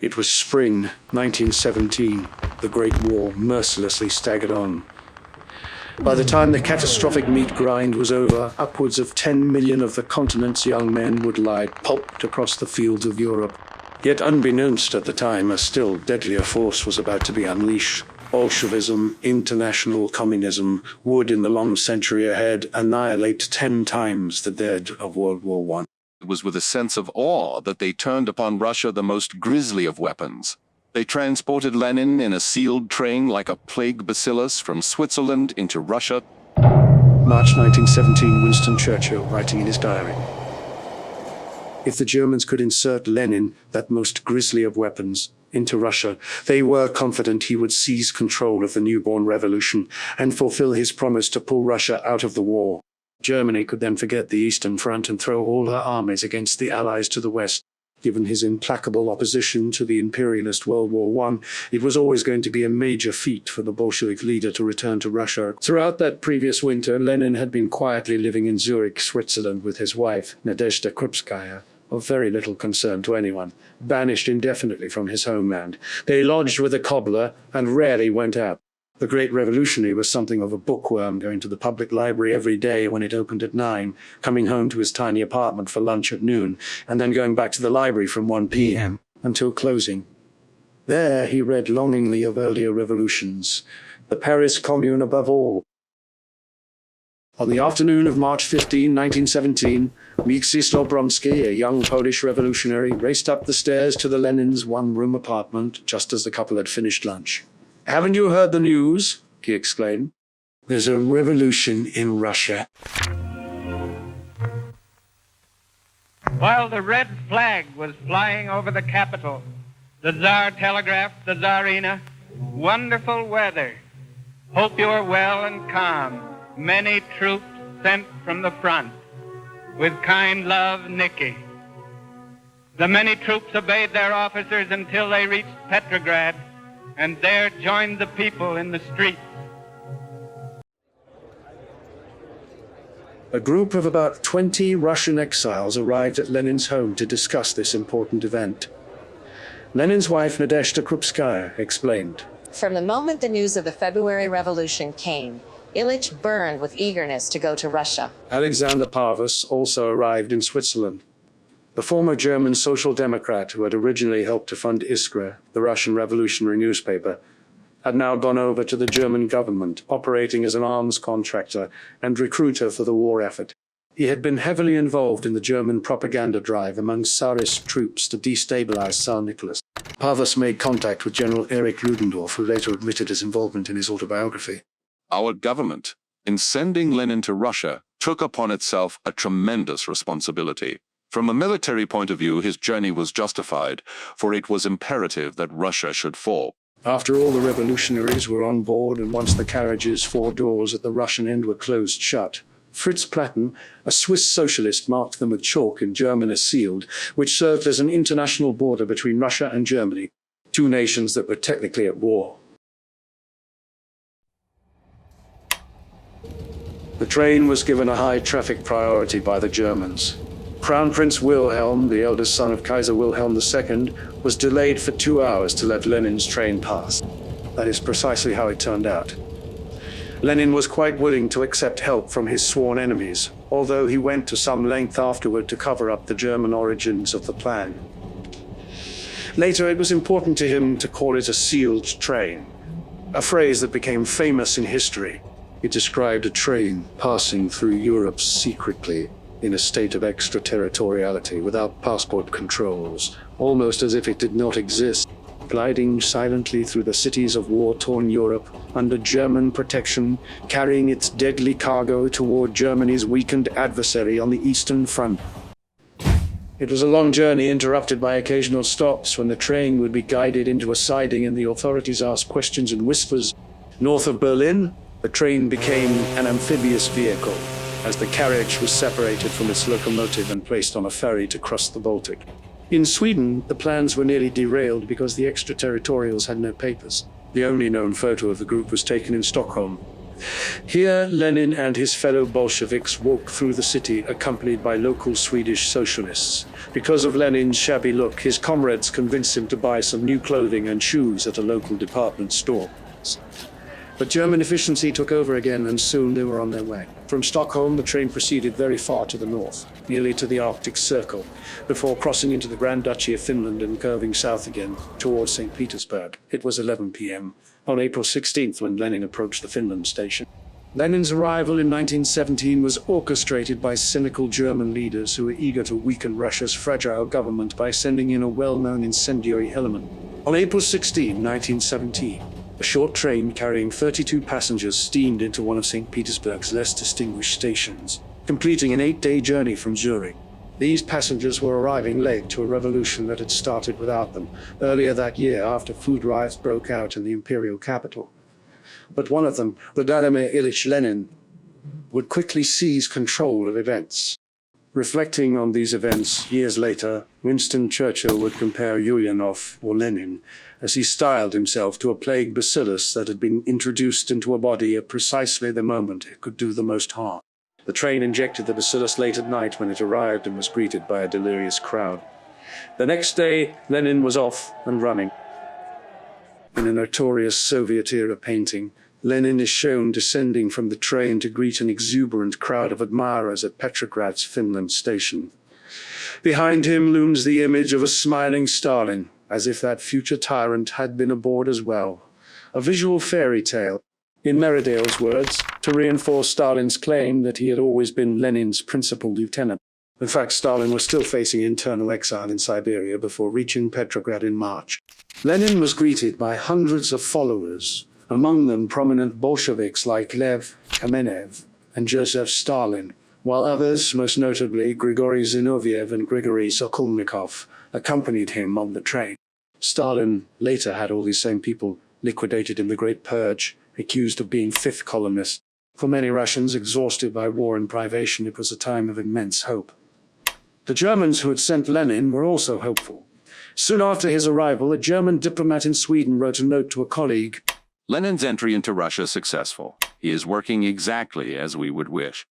It was spring 1917. The Great War mercilessly staggered on. By the time the catastrophic meat grind was over, upwards of 10 million of the continent's young men would lie pulped across the fields of Europe. Yet unbeknownst at the time, a still deadlier force was about to be unleashed. Bolshevism, international communism, would in the long century ahead annihilate 10 times the dead of World War I. It was with a sense of awe that they turned upon Russia the most grisly of weapons. They transported Lenin in a sealed train like a plague bacillus from Switzerland into Russia. March 1917, Winston Churchill writing in his diary. If the Germans could insert Lenin, that most grisly of weapons, into Russia, they were confident he would seize control of the newborn revolution and fulfill his promise to pull Russia out of the war. Germany could then forget the Eastern Front and throw all her armies against the Allies to the west. Given his implacable opposition to the imperialist World War I, it was always going to be a major feat for the Bolshevik leader to return to Russia. Throughout that previous winter, Lenin had been quietly living in Zurich, Switzerland, with his wife, Nadezhda Krupskaya, of very little concern to anyone, banished indefinitely from his homeland. They lodged with a cobbler and rarely went out. The great revolutionary was something of a bookworm, going to the public library every day when it opened at 9, coming home to his tiny apartment for lunch at noon, and then going back to the library from 1 p.m. until closing. There he read longingly of earlier revolutions, the Paris Commune above all. On the afternoon of March 15, 1917, Mieczyslaw Bromski, a young Polish revolutionary, raced up the stairs to the Lenin's one-room apartment just as the couple had finished lunch. "Haven't you heard the news?" he exclaimed. "There's a revolution in Russia." While the red flag was flying over the capital, the Tsar telegraphed the Tsarina, "Wonderful weather. Hope you're well and calm. Many troops sent from the front. With kind love, Nicky." The many troops obeyed their officers until they reached Petrograd, and there joined the people in the streets. A group of about 20 Russian exiles arrived at Lenin's home to discuss this important event. Lenin's wife, Nadezhda Krupskaya, explained. From the moment the news of the February Revolution came, Ilyich burned with eagerness to go to Russia. Alexander Pavus also arrived in Switzerland. The former German Social Democrat who had originally helped to fund Iskra, the Russian revolutionary newspaper, had now gone over to the German government, operating as an arms contractor and recruiter for the war effort. He had been heavily involved in the German propaganda drive among Tsarist troops to destabilize Tsar Nicholas. Pavus made contact with General Erich Ludendorff, who later admitted his involvement in his autobiography. Our government, in sending Lenin to Russia, took upon itself a tremendous responsibility. From a military point of view, his journey was justified, for it was imperative that Russia should fall. After all the revolutionaries were on board and once the carriage's 4 doors at the Russian end were closed shut, Fritz Platten, a Swiss socialist, marked them with chalk in German as sealed, which served as an international border between Russia and Germany, 2 nations that were technically at war. The train was given a high traffic priority by the Germans. Crown Prince Wilhelm, the eldest son of Kaiser Wilhelm II, was delayed for 2 hours to let Lenin's train pass. That is precisely how it turned out. Lenin was quite willing to accept help from his sworn enemies, although he went to some length afterward to cover up the German origins of the plan. Later, it was important to him to call it a sealed train, a phrase that became famous in history. It described a train passing through Europe secretly, in a state of extraterritoriality, without passport controls, almost as if it did not exist, gliding silently through the cities of war-torn Europe, under German protection, carrying its deadly cargo toward Germany's weakened adversary on the Eastern Front. It was a long journey interrupted by occasional stops when the train would be guided into a siding and the authorities asked questions in whispers. North of Berlin, the train became an amphibious vehicle, as the carriage was separated from its locomotive and placed on a ferry to cross the Baltic. In Sweden, the plans were nearly derailed because the extraterritorials had no papers. The only known photo of the group was taken in Stockholm. Here, Lenin and his fellow Bolsheviks walked through the city accompanied by local Swedish socialists. Because of Lenin's shabby look, his comrades convinced him to buy some new clothing and shoes at a local department store. But German efficiency took over again, and soon they were on their way. From Stockholm, the train proceeded very far to the north, nearly to the Arctic Circle, before crossing into the Grand Duchy of Finland and curving south again towards St. Petersburg. It was 11 p.m. on April 16th when Lenin approached the Finland station. Lenin's arrival in 1917 was orchestrated by cynical German leaders who were eager to weaken Russia's fragile government by sending in a well-known incendiary element. On April 16, 1917, a short train carrying 32 passengers steamed into one of St. Petersburg's less distinguished stations, completing an 8-day journey from Zurich. These passengers were arriving late to a revolution that had started without them earlier that year after food riots broke out in the imperial capital. But one of them, Vladimir Ilyich Lenin, would quickly seize control of events. Reflecting on these events years later, Winston Churchill would compare Ulyanov, or Lenin, as he styled himself, to a plague bacillus that had been introduced into a body at precisely the moment it could do the most harm. The train injected the bacillus late at night when it arrived and was greeted by a delirious crowd. The next day, Lenin was off and running. In a notorious Soviet-era painting, Lenin is shown descending from the train to greet an exuberant crowd of admirers at Petrograd's Finland station. Behind him looms the image of a smiling Stalin, as if that future tyrant had been aboard as well. A visual fairy tale. In Meridale's words, to reinforce Stalin's claim that he had always been Lenin's principal lieutenant. In fact, Stalin was still facing internal exile in Siberia before reaching Petrograd in March. Lenin was greeted by hundreds of followers, among them prominent Bolsheviks like Lev Kamenev and Joseph Stalin, while others, most notably Grigory Zinoviev and Grigory Sokolnikov, accompanied him on the train. Stalin later had all these same people liquidated in the Great Purge, accused of being fifth columnists. For many Russians exhausted by war and privation, it was a time of immense hope. The Germans who had sent Lenin were also hopeful. Soon after his arrival, a German diplomat in Sweden wrote a note to a colleague. Lenin's entry into Russia successful. He is working exactly as we would wish.